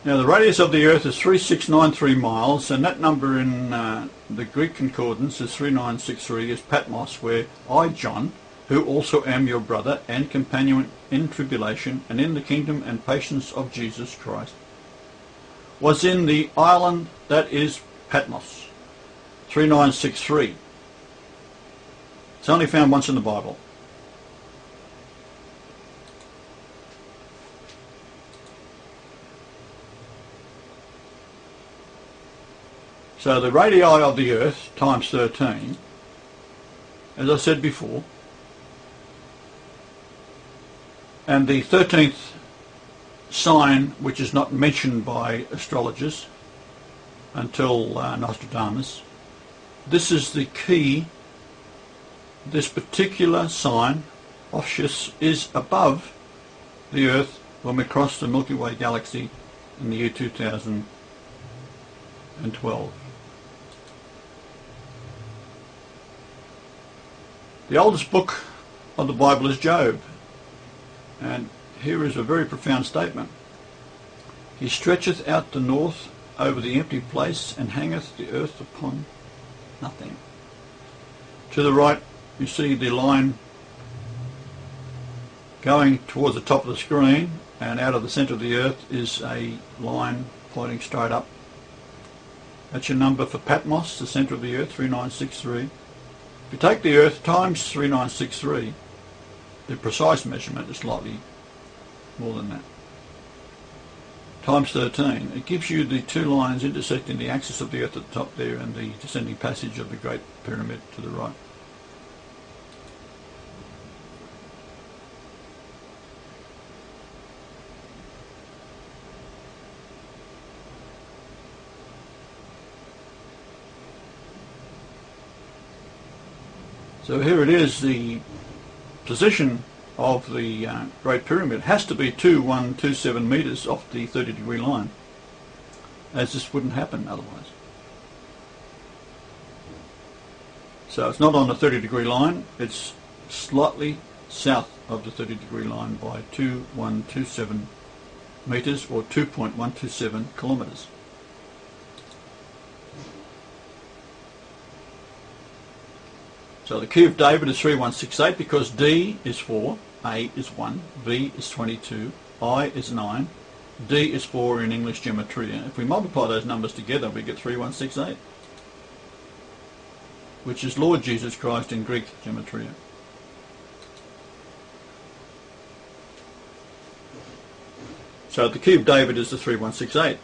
Now the radius of the Earth is 3693 miles, and that number in the Greek concordance is 3963, is Patmos, where I, John, who also am your brother and companion in tribulation and in the kingdom and patience of Jesus Christ, was in the island that is Patmos. 3963. It's only found once in the Bible. So the radii of the Earth times 13, as I said before, and the 13th sign, which is not mentioned by astrologers until Nostradamus, this is the key. This particular sign, Ophiuchus, is above the Earth when we cross the Milky Way galaxy in the year 2012. The oldest book of the Bible is Job, and here is a very profound statement. He stretcheth out the north over the empty place, and hangeth the earth upon nothing. To the right you see the line going towards the top of the screen, and out of the centre of the earth is a line pointing straight up. That's your number for Patmos, the centre of the earth, 3963. If you take the Earth times 3963, the precise measurement is slightly more than that, times 13, it gives you the two lines intersecting the axis of the Earth at the top there and the descending passage of the Great Pyramid to the right. So here it is, the position of the Great Pyramid has to be 2127 metres off the 30-degree line, as this wouldn't happen otherwise. So it's not on the 30-degree line, it's slightly south of the 30-degree line by 2127 metres, or 2.127 kilometres. So the key of David is 3168 because D is 4, A is 1, V is 22, I is 9, D is 4 in English gematria. If we multiply those numbers together, we get 3168, which is Lord Jesus Christ in Greek gematria. So the key of David is the 3168.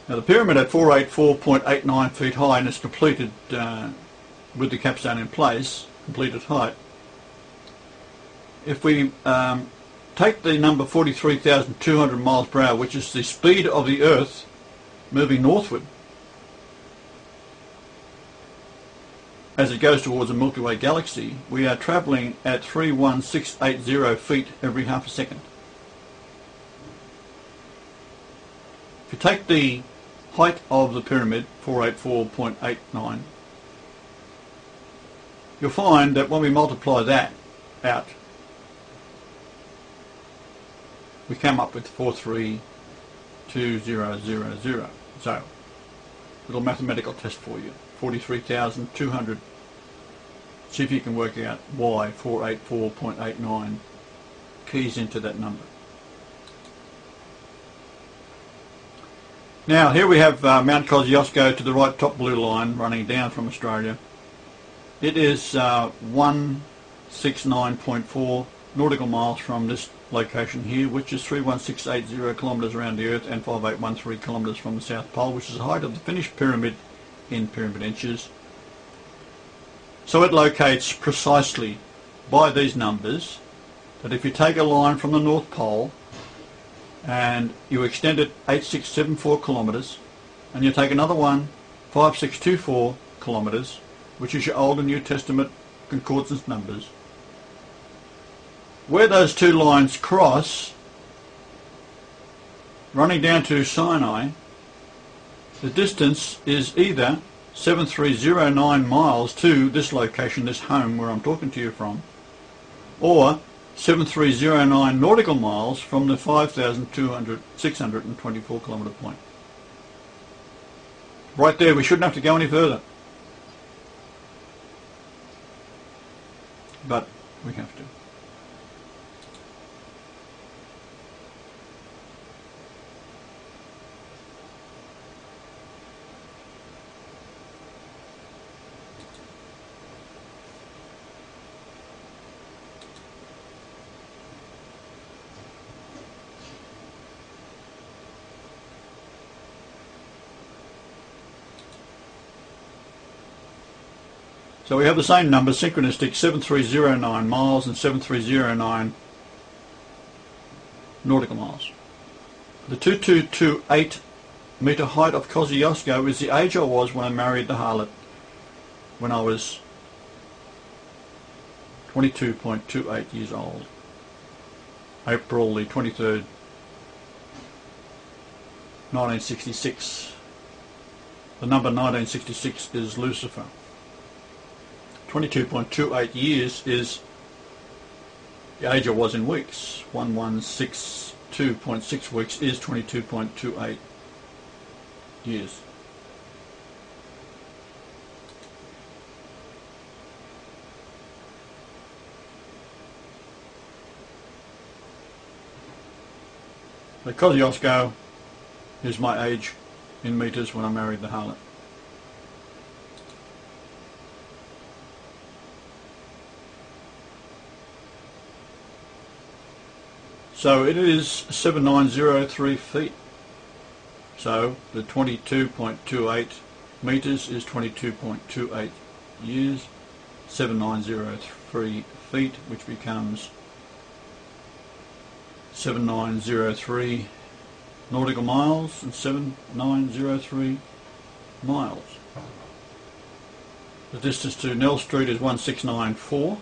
Now the pyramid at 484.89 feet high and is completed with the capstone in place, completed height. If we take the number 43,200 miles per hour, which is the speed of the Earth moving northward as it goes towards the Milky Way galaxy, we are travelling at 31680 feet every half a second. If you take the height of the pyramid, 484.89, you'll find that when we multiply that out, we come up with 432000. So, little mathematical test for you. 43,200. See if you can work out why 484.89 keys into that number. Now here we have Mount Kosciuszko to the right, top blue line running down from Australia. It is 169.4 nautical miles from this location here, which is 31680 kilometres around the Earth and 5813 kilometres from the South Pole, which is the height of the finished pyramid in pyramid inches. So it locates precisely by these numbers that if you take a line from the North Pole and you extend it 8674 kilometres, and you take another one 5624 kilometres, which is your Old and New Testament concordance numbers, where those two lines cross, running down to Sinai, the distance is either 7309 miles to this location, this home where I'm talking to you from, or 7309 nautical miles from the 5,624 kilometre point. Right there, we shouldn't have to go any further. But we have to. So we have the same number, synchronistic, 7309 miles and 7309 nautical miles. The 2228 metre height of Kosciuszko is the age I was when I married the harlot, when I was 22.28 years old. April the 23rd, 1966. The number 1966 is Lucifer. 22.28 years is the age I was in weeks. 1162.6 weeks is 22.28 years. The Kosciuszko is my age in metres when I married the harlot. So it is 7903 feet. So the 22.28 metres is 22.28 years, 7903 feet, which becomes 7903 nautical miles and 7903 miles. The distance to Nell Street is 1694,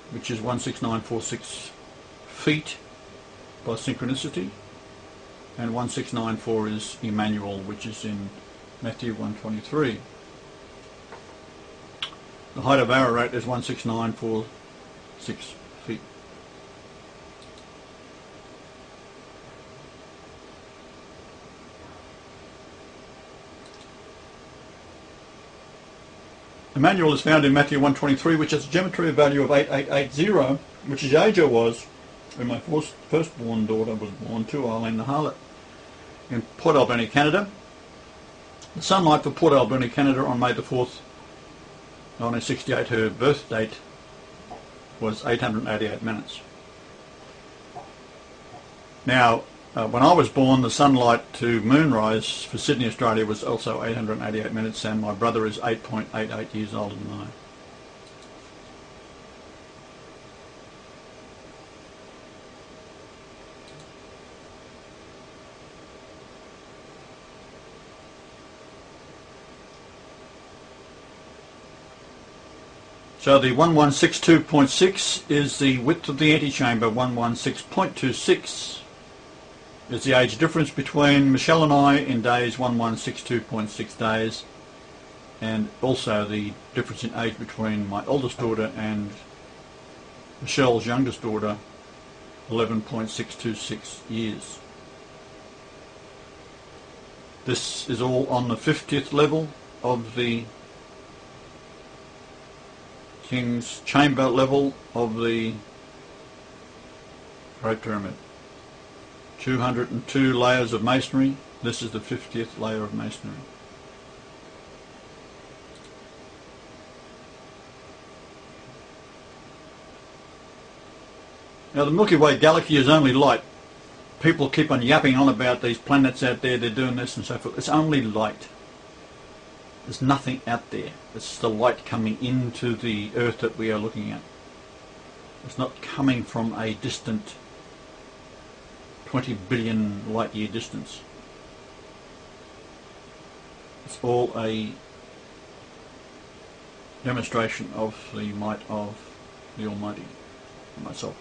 which is 16946 feet by synchronicity, and 1694 is Emmanuel, which is in Matthew 1:23. The height of Ararat is 16946 feet. Emmanuel is found in Matthew 1:23, which has a geometry value of 8880, which is the age I was when my firstborn daughter was born to Eileen the harlot in Port Alberni, Canada. The sunlight for Port Alberni, Canada on May the 4th, 1968, her birth date, was 888 minutes. Now, when I was born, the sunlight to moonrise for Sydney, Australia was also 888 minutes, and my brother is 8.88 years older than I. So the 1162.6 is the width of the antechamber, 116.26 is the age difference between Michelle and I in days, 1162.6 days, and also the difference in age between my oldest daughter and Michelle's youngest daughter, 11.626 years. This is all on the 50th level of the King's Chamber level of the Great Pyramid. 202 layers of masonry. This is the 50th layer of masonry. Now the Milky Way galaxy is only light. People keep on yapping on about these planets out there, they're doing this and so forth. It's only light. There's nothing out there. It's the light coming into the Earth that we are looking at. It's not coming from a distant 20 billion light year distance. It's all a demonstration of the might of the Almighty and myself.